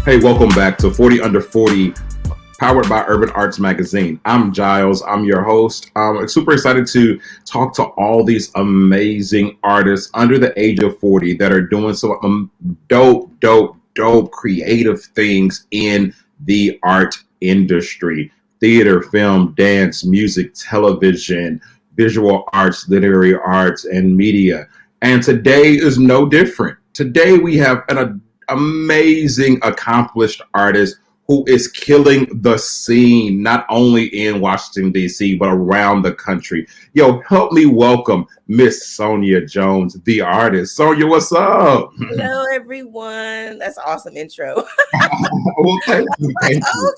Hey, welcome back to 40 Under 40, powered by Urban Arts Magazine. I'm Giles. I'm your host. I'm super excited to talk to all these amazing artists under the age of 40 that are doing some dope creative things in the art industry. Theater, film, dance, music, television, visual arts, literary arts, and media. And today is no different. Today we have an amazing, accomplished artist who is killing the scene, not only in Washington, D.C., but around the country. Yo, help me welcome Miss Sonia Jones, the artist. Sonia, what's up? Hello, everyone. That's an awesome intro. Well, thank you. Thank you.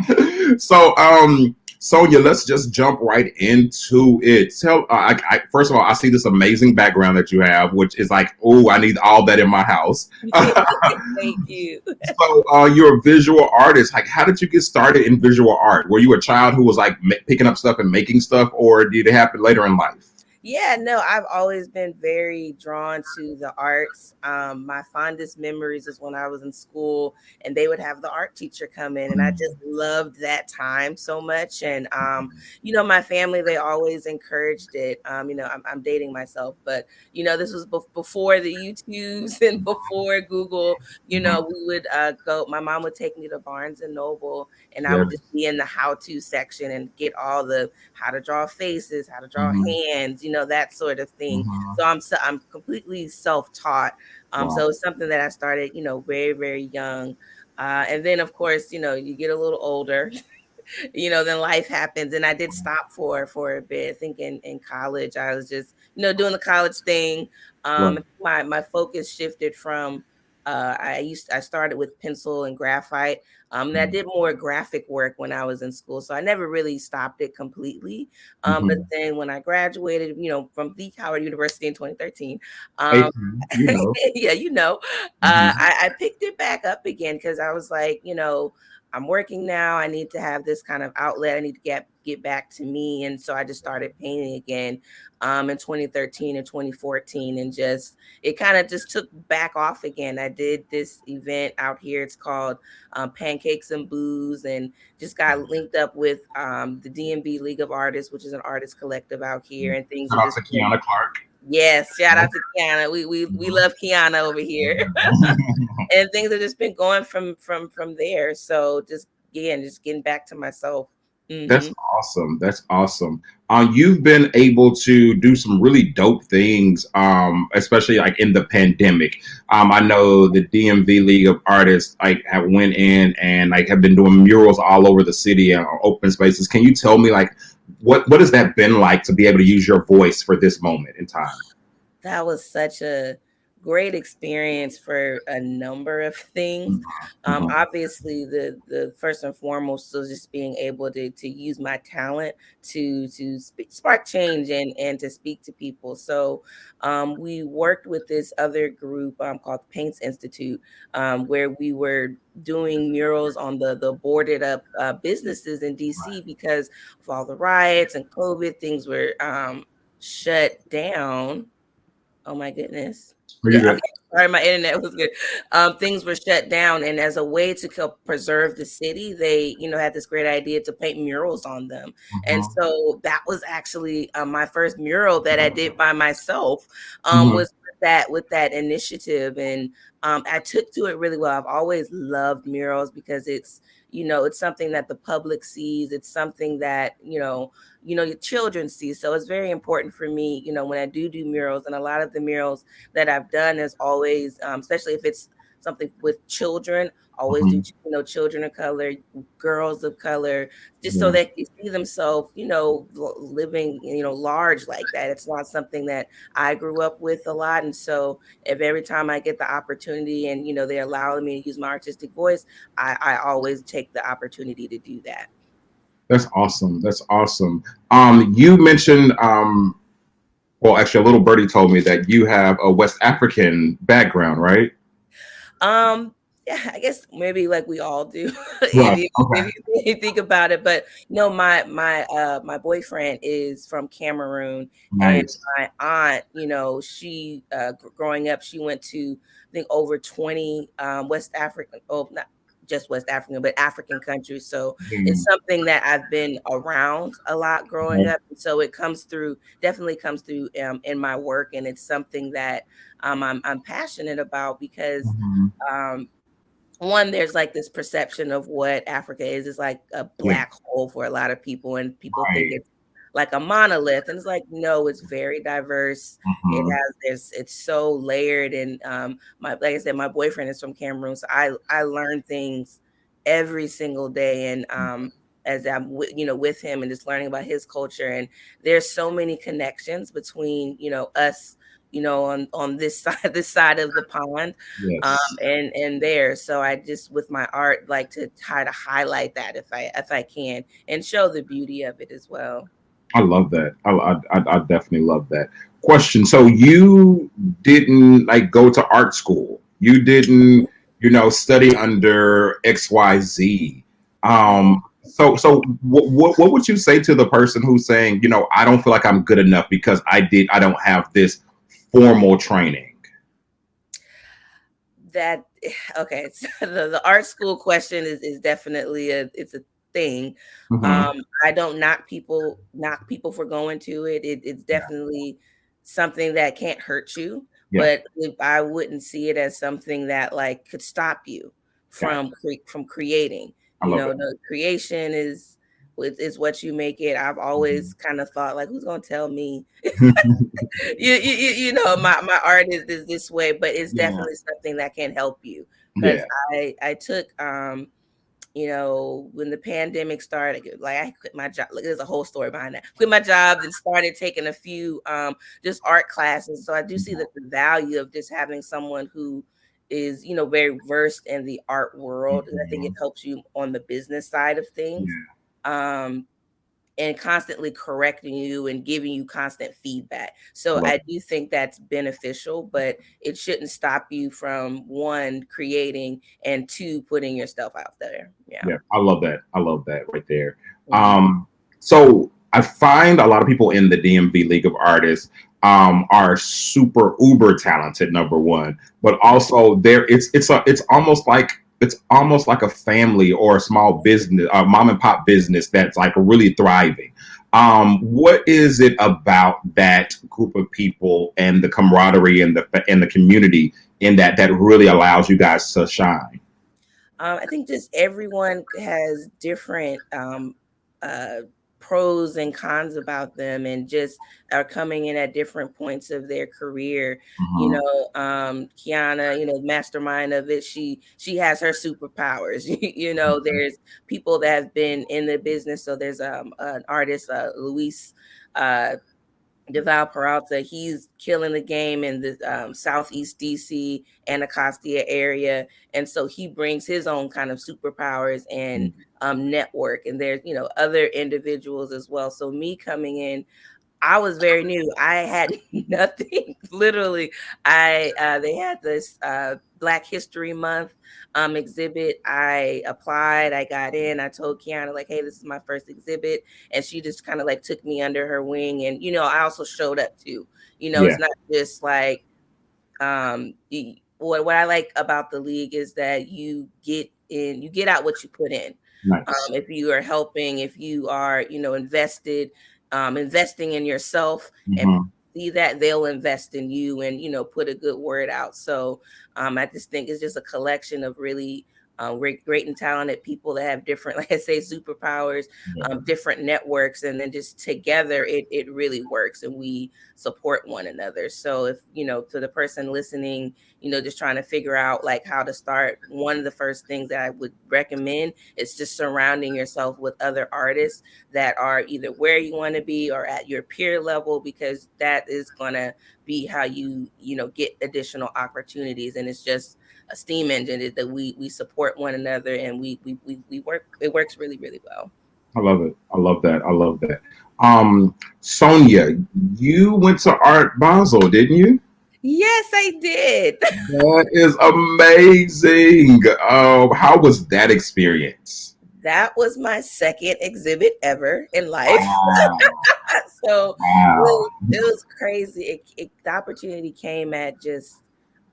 Okay. Sonia, let's just jump right into it. First of all, I see this amazing background that you have, which is like, oh, I need all that in my house. Thank you. So, you're a visual artist. Like, how did you get started in visual art? Were you a child who was like picking up stuff and making stuff, or did it happen later in life? Yeah, no, I've always been very drawn to the arts. My fondest memories is when I was in school and they would have the art teacher come in, and I just loved that time so much. And, my family, they always encouraged it. I'm dating myself, but, this was before the YouTubes and before Google. We would go, my mom would take me to Barnes and Noble, and I Yeah. would just be in the how-to section and get all the how to draw faces, how to draw hands, that sort of thing. So I'm completely self-taught. Wow. So it's something that I started, very, very young. And then of course, you get a little older, then life happens. And I did stop for a bit. I think in college, I was just, doing the college thing. Right. My focus shifted from I started with pencil and graphite. And I did more graphic work when I was in school. So I never really stopped it completely. But then when I graduated, from the Howard University in 2013, Hey, um, you know. yeah, I picked it back up again because I was like, I'm working now. I need to have this kind of outlet. I need to get back to me. And so I just started painting again in 2013 and 2014, and it kind of just took back off again. I did this event out here. It's called Pancakes and Booze, and just got linked up with the DMV League of Artists, which is an artist collective out here, and things Shout are out just to Kiana Clark. yes. Shout out to Kiana. We love Kiana over here. And things have just been going from there. So just getting back to myself. That's Mm-hmm. awesome. That's awesome. You've been able to do some really dope things, especially like in the pandemic. I know the DMV League of Artists like have went in and like have been doing murals all over the city and open spaces. Can you tell me like what has that been like to be able to use your voice for this moment in time? That was such a great experience for a number of things. Mhm. Obviously, the first and foremost was just being able to use my talent to spark change and to speak to people. So we worked with this other group called the Paints Institute, where we were doing murals on the boarded up businesses in DC because of all the riots and COVID. Things were shut down. Oh my goodness. Are you Yeah, good? okay. Sorry, my internet was good. Things were shut down, and as a way to help preserve the city, they, had this great idea to paint murals on them. And Mhm. so that was actually my first mural that I did by myself. Mhm. Was with that initiative, and I took to it really well. I've always loved murals because it's something that the public sees. It's something that your children see. So it's very important for me, when I do murals, and a lot of the murals that I've done is always, especially if it's something with children, always do, Mhm. children of color, girls of color, just so Yeah. they can see themselves, living, large like that. It's not something that I grew up with a lot. And so if every time I get the opportunity and, they allow me to use my artistic voice, I always take the opportunity to do that. That's awesome. That's awesome. You mentioned well, actually, a little birdie told me that you have a West African background, right? Um, Yeah, I guess maybe like we all do Right. if Okay. you think about it. But no, my boyfriend is from Cameroon, and Nice. my aunt, she growing up, she went to I think over 20 West African, oh, not just West African, but African countries. So it's Mhm. something that I've been around a lot growing Okay. up. So it comes through, definitely comes through in my work, and it's something that I'm passionate about because Mhm. um, one, there's like this perception of what Africa is. It's like a Yeah. black hole for a lot of people, and people think Right. it's like a monolith. And it's like, no, it's very diverse. It Mhm. has this, it's so layered. And like I said, my boyfriend is from Cameroon, so I learn things every single day. And as I'm with him and just learning about his culture, and there's so many connections between us, on this side, this side of the pond, Yes. and there. So I just with my art like to try to highlight that if I can, and show the beauty of it as well. I love that. I definitely love that. Question. So you didn't like go to art school. You didn't, study under XYZ. Mhm. So what would you say to the person who's saying, I don't feel like I'm good enough because I don't have this formal training? That okay, so the art school question is definitely it's a thing. Hmm. I don't knock people for going to it. It's Yeah. definitely something that can't hurt you, Yeah. but if I wouldn't see it as something that like could stop you Gotcha. from creating. I love it. The creation is what you make it. I've always kind of thought like, who's gonna tell me my art is this way, but it's Yeah. definitely something that can help you because Yeah. I took when the pandemic started, like I quit my job. Like, there's a whole story behind that. Quit my job and started taking a few just art classes. So I do see that the value of just having someone who is very versed in the art world, and I think it Mhm. helps you on the business side of things. Yeah. Um, and constantly correcting you and giving you constant feedback. I So love I do think that's beneficial, but it shouldn't stop you from one, creating, and two, putting yourself out there. Yeah. Yeah, I love that. I love that right there. Mhm. So I find a lot of people in the DMV League of Artists are super uber talented. Number one, but also there it's almost like a family or a small business, a mom and pop business that's like really thriving. What is it about that group of people and the camaraderie and the community in that really allows you guys to shine? I think just everyone has different uh, pros and cons about them, and just are coming in at different points of their career. Mhm. Kiana, mastermind of it, she has her superpowers. There's people that have been in the business. So there's an artist, Luis. Uh, Deval Peralta, he's killing the game in the Southeast DC, Anacostia area. And so he brings his own kind of superpowers and Mhm. network. And there's, other individuals as well. So me coming in, I was very new. I had nothing. Literally, they had this Black History Month exhibit. I applied. I got in. I told Kiana like, "Hey, this is my first exhibit," and she just kind of like took me under her wing. And I also showed up too. Yeah. It's not just like what I like about the league is that you get out what you put in. Nice. If you are helping, if you are investing in yourself, and people Mhm. see that, they'll invest in you and put a good word out. So I just think it's just a collection of really great and talented people that have different, like I say, superpowers, Yeah. different networks, and then just together it really works, and we support one another. So if to the person listening, just trying to figure out like how to start, one of the first things that I would recommend is just surrounding yourself with other artists that are either where you want to be or at your peer level, because that is going to be how you get additional opportunities. And it's just a steam engine that we support one another, and we work, it works really, really well. I love it. I love that. I love that. Sonia, you went to Art Basel, didn't you? Yes, I did. That is amazing. How was that experience? That was my second exhibit ever in life. Wow. So Wow. it was crazy. The opportunity came at just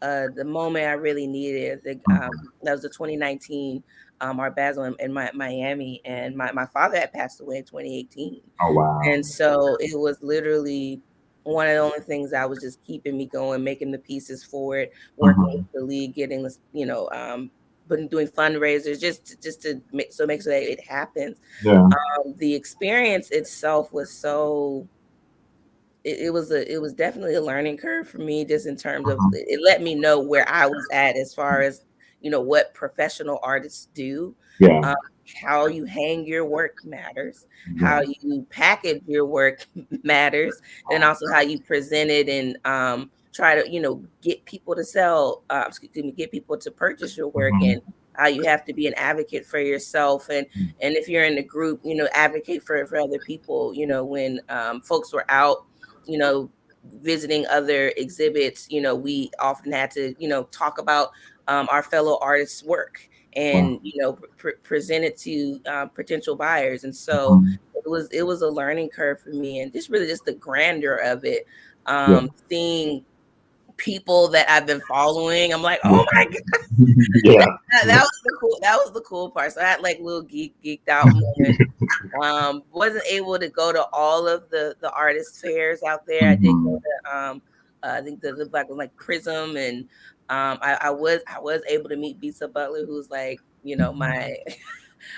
the moment I really needed it. Mhm. That was the 2019 Art Basel in Miami, and my father had passed away in 2018, Oh, wow. and so it was literally one of the only things that was just keeping me going, making the pieces for it, working with Mhm. the league, getting this, been doing fundraisers just to make sure that it happens. Yeah. The experience itself was so it was definitely a learning curve for me, just in terms of Mhm. it let me know where I was at as far as what professional artists do. Yeah. um, how you hang your work matters, how Yeah. you package your work matters, and also how you present it and try to get people to sell excuse me, get people to purchase your work, Mhm. and how you have to be an advocate for yourself, and if you're in the group, advocate for other people. When folks were out, you know, visiting other exhibits, we often had to, talk about our fellow artists' work, Wow. and present it to potential buyers. And so Mhm. it was a learning curve for me, and just really just the grandeur of it. Yeah. Seeing people that I've been following, I'm like, Yeah. oh my god, Yeah. that was the cool part. So I had like little geeked out moments. Wasn't able to go to all of the artist fairs out there. I did go Mhm. to I think the black one like Prism, and I was able to meet Bisa Butler, who's like my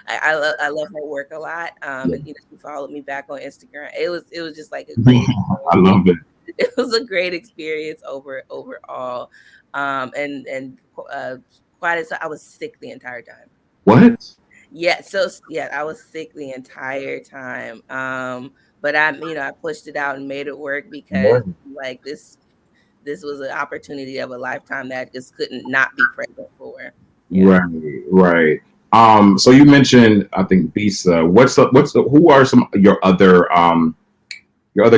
I love her work a lot. Yeah. And she followed me back on Instagram. It was just like a great I experience. love it. It was a great experience overall. And quite as I was sick the entire time. What? Yeah, so yeah, I was sick the entire time. But I pushed it out and made it work, because Right. like this was an opportunity of a lifetime that I just couldn't not be present for. Yeah. Right. Right. So you mentioned, I think, Visa. Who are some of your other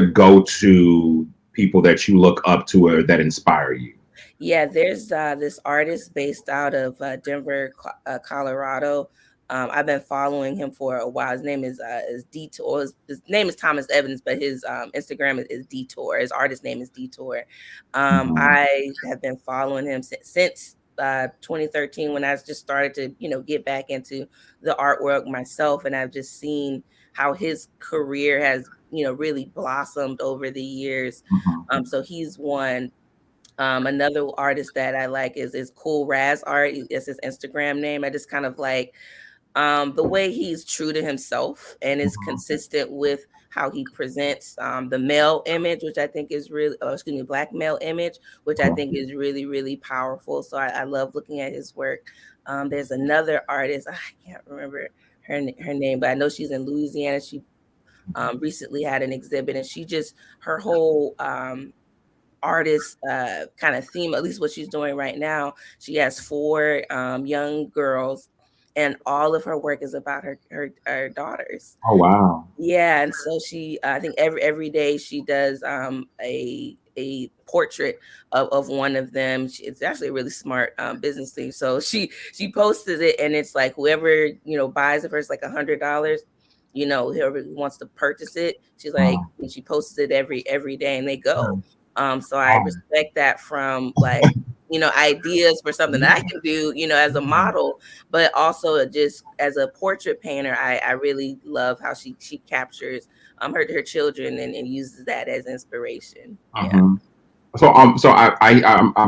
go-to people that you look up to or that inspire you? Yeah, there's this artist based out of Denver, Colorado. I've been following him for a while. His name is Detour. His name is Thomas Evans, but his Instagram is Detour. His artist name is Detour. Mhm. I have been following him since 2013, when I just started to get back into the artwork myself, and I've just seen how his career has really blossomed over the years. Mhm. So he's one. Another artist that I like is Cool Raz Art. It's his Instagram name. I just kind of like the way he's true to himself and is Mhm. consistent with how he presents the male image, which I think is really, excuse me, black male image, which I Okay. think is really, really powerful. So I love looking at his work. There's another artist, I can't remember her name, but I know she's in Louisiana. She recently had an exhibit, and she just, her whole artist kind of theme, at least what she's doing right now. She has four young girls, and all of her work is about her daughters. Oh, wow. Yeah, and so she, I think every day she does a portrait of one of them. It's actually a really smart business thing. So she posted it, and it's like whoever buys it for, it's like $100. Whoever wants to purchase it, she's like, Wow. and she posts it every day, and they go. So I Wow. respect that from like ideas for something that I can do as a model, but also just as a portrait painter. I really love how she captures her children, and uses that as inspiration. Yeah. Mhm. So I'm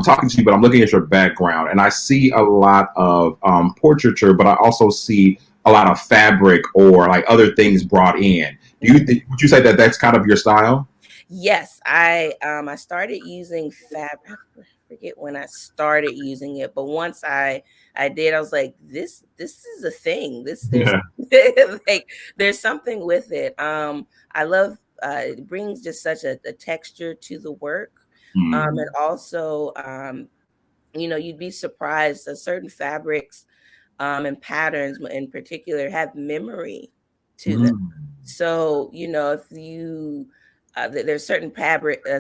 talking to you, but I'm looking at your background, and I see a lot of portraiture, but I also see a lot of fabric or like other things brought in. Would you say that that's kind of your style? Yes, I started using fabric. I forget when I started using it, but once I did, I was like, this is a thing. There's Yeah. like there's something with it. I love it brings just such a texture to the work. And Mm. also you'd be surprised that certain fabrics and patterns in particular have memory to them. Mm. So, if you there's certain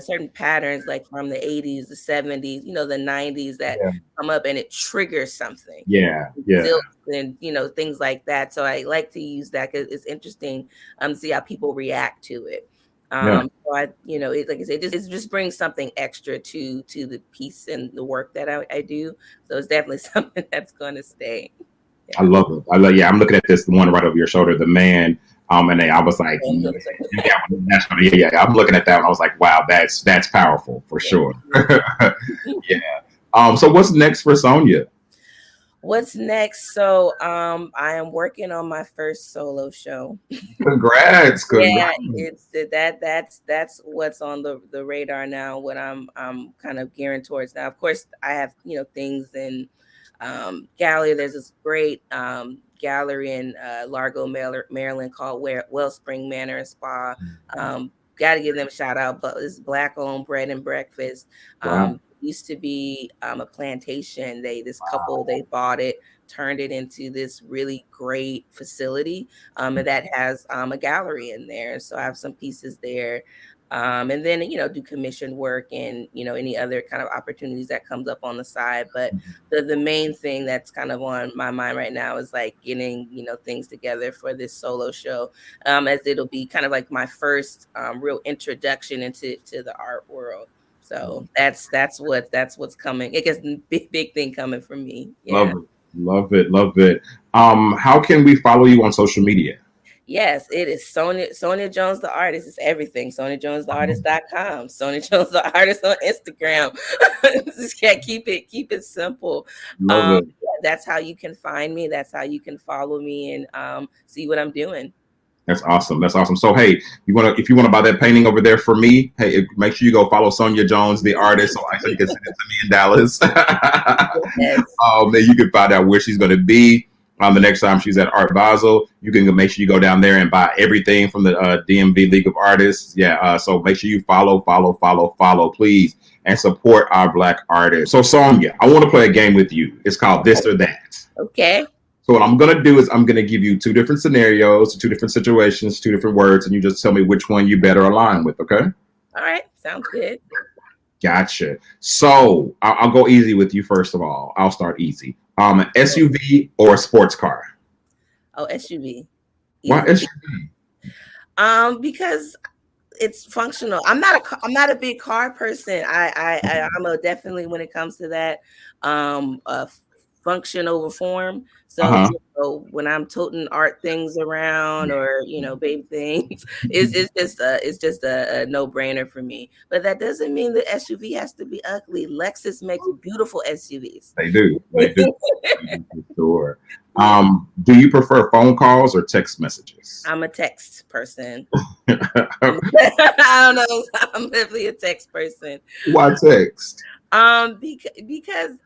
certain patterns like from the 80s, the 70s, the 90s that Yeah. come up and it triggers something. Yeah. Yeah. Silks and things like that. So I like to use that because it's interesting to see how people react to it. Yeah. So it, like I said, it just brings something extra to the piece and the work that I do. So it's definitely something that's going to stay. I Yeah. love it. Yeah, I'm looking at this, the one right over your shoulder, the man. I was like, yeah, yeah. I'm looking at that and I was like, wow, that's powerful for sure. Yeah. So what's next for Sonia? What's next? So I am working on my first solo show. Congrats. Yeah, Congrats. it's that's what's on the radar now, what I'm kind of gearing towards now. Of course, I have, things in gallery. There's this great gallery in Largo, Maryland called Wellspring Manor and Spa. Got to give them a shout out, but it's Black owned bread and breakfast. Wow. Used to be a plantation. This couple, they bought it, turned it into this really great facility, and that has a gallery in there. So I have some pieces there. And then do commission work and any other kind of opportunities that comes up on the side. But the main thing that's kind of on my mind right now is like getting things together for this solo show, as it'll be kind of like my first real introduction into the art world. So that's what's coming. I guess big thing coming for me. Love Yeah. it. Love it. Love it. How can we follow you on social media? Yes, it is Sonia Jones the artist. It's everything. SoniaJonesTheArtist.com. Sonia Jones the artist on Instagram. Just keep it simple. Love it. Yeah, that's how you can find me. That's how you can follow me and see what I'm doing. That's awesome. That's awesome. So hey, if you want to buy that painting over there for me, hey, make sure you go follow Sonia Jones, the artist, so you can send it to me in Dallas. Yes. Then you can find out where she's going to be the next time she's at Art Basel. You can make sure you go down there and buy everything from the DMV League of Artists. Yeah. So make sure you follow, please, and support our Black artists. So Sonia, I want to play a game with you. It's called This or That. Okay. So what I'm going to do is I'm going to give you two different scenarios, two different situations, two different words, and you just tell me which one you better align with, okay? All right. Sounds good. Gotcha. So I'll go easy with you first of all. I'll start easy. An SUV or a sports car? Oh, SUV. Why Easy. SUV? Because it's functional. I'm not a big car person. I'm definitely, when it comes to that, function over form. So, when I'm toting art things around or baby things, it's just a no brainer for me. But that doesn't mean the SUV has to be ugly. Lexus makes beautiful SUVs. They do. They do. For sure. Do you prefer phone calls or text messages? I'm a text person. I don't know. I'm definitely a text person. Why text? Because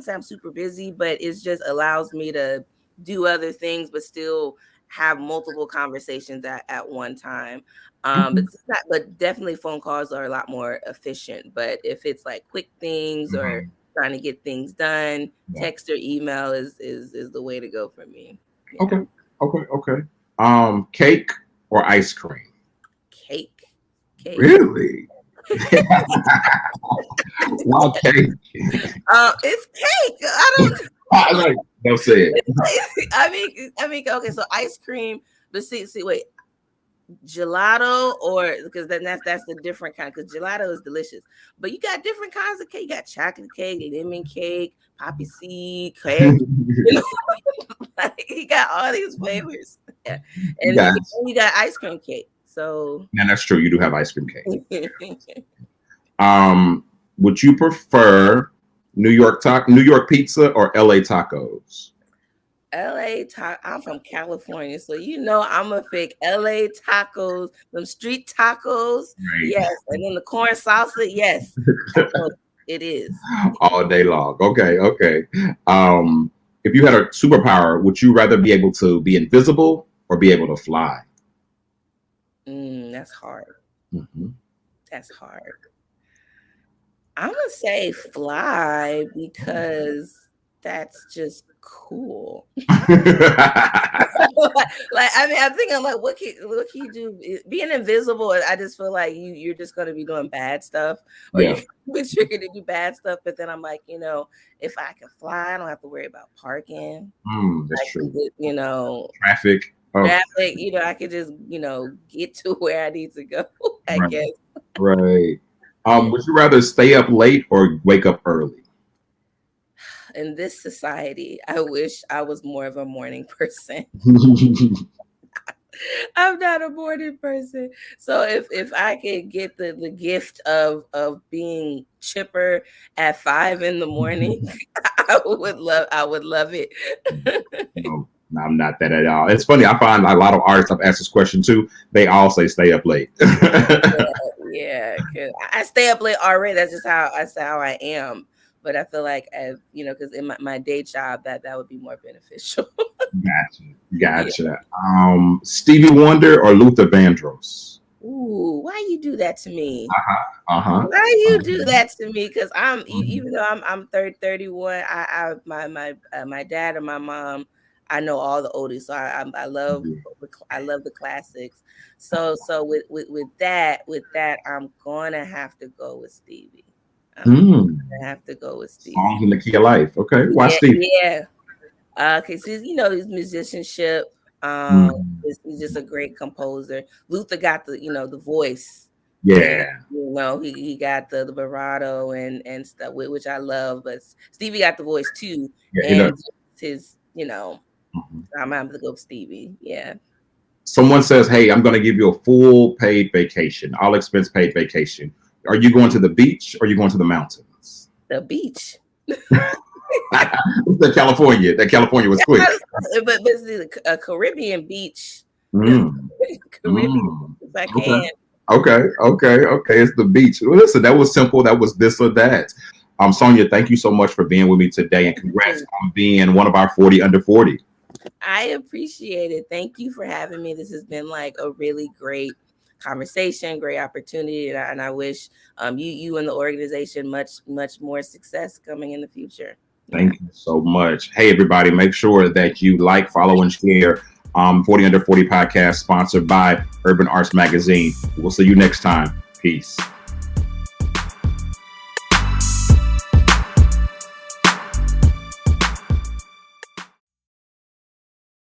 I'm super busy, but it just allows me to do other things, but still have multiple conversations at one time. But definitely phone calls are a lot more efficient. But if it's like quick things or trying to get things done, text or email is the way to go for me. Yeah. Okay. Cake or ice cream? Cake. Really? Why cake? It's cake. I don't. Don't say it. I mean, okay. So ice cream, but see, wait, gelato or because then that's the different kind. Because gelato is delicious, but you got different kinds of cake. You got chocolate cake, lemon cake, poppy seed cake. You got all these flavors, yeah. And then you got ice cream cake. So and that's true. You do have ice cream cake. Would you prefer New York pizza or LA tacos? I'm from California, so I'm a big LA tacos, them street tacos. Right. Yes, and then the corn salsa. Yes, it is all day long. Okay. If you had a superpower, would you rather be able to be invisible or be able to fly? That's hard. That's hard. I'm gonna say fly because that's just cool. Like I mean, I'm thinking like, what can you do? Being invisible, I just feel like you're just gonna be doing bad stuff, or Yeah. you're gonna be triggered to do bad stuff. But then I'm like, if I can fly, I don't have to worry about parking. That's I true. can just, Traffic. Oh, traffic. I could just, get to where I need to go. I right. guess. Right. Would you rather stay up late or wake up early? In this society, I wish I was more of a morning person. I'm not a morning person. So if I could get the gift of being chipper at 5 in the morning, I would love it. No, I'm not that at all. It's funny. I find a lot of artists I've asked this question to. They all say stay up late. Yeah, cause I stay up late already. That's how I am. But I feel like, as because in my day job, that would be more beneficial. Gotcha. Stevie Wonder or Luther Vandross? Ooh, why you do that to me? Uh-huh. Why you do that to me? Because even though I'm 31, my dad and my mom, I know all the oldies, so I love the classics. So with that, I'm gonna have to go with Stevie. I'm gonna have to go with Stevie. Songs in the Key of Life. Okay, why Yeah, Stevie? yeah. Cause his musicianship. He's just a great composer. Luther got the voice. And Yeah. he got the bravado and stuff, which I love. But Stevie got the voice too, Yeah, he and does. his I'm gonna have to go with Stevie. Yeah, Someone says, "Hey, I'm going to give you a full paid vacation, all expense paid vacation. Are you going to the beach or are you going to the mountains?" the beach. The California. That California was quick. But see, a Caribbean beach. Mm. Caribbean, if I can. Okay. It's the beach. Well, listen, that was simple. That was this or that. Sonia, thank you so much for being with me today, and congrats on being one of our 40 under 40. I appreciate it. Thank you for having me. This has been like a really great conversation, great opportunity, and I wish you and the organization much more success coming in the future. Thank you so much. Hey, everybody, make sure that you like, follow, and share 40 Under 40 podcast, sponsored by Urban Arts Magazine. We'll see you next time. Peace.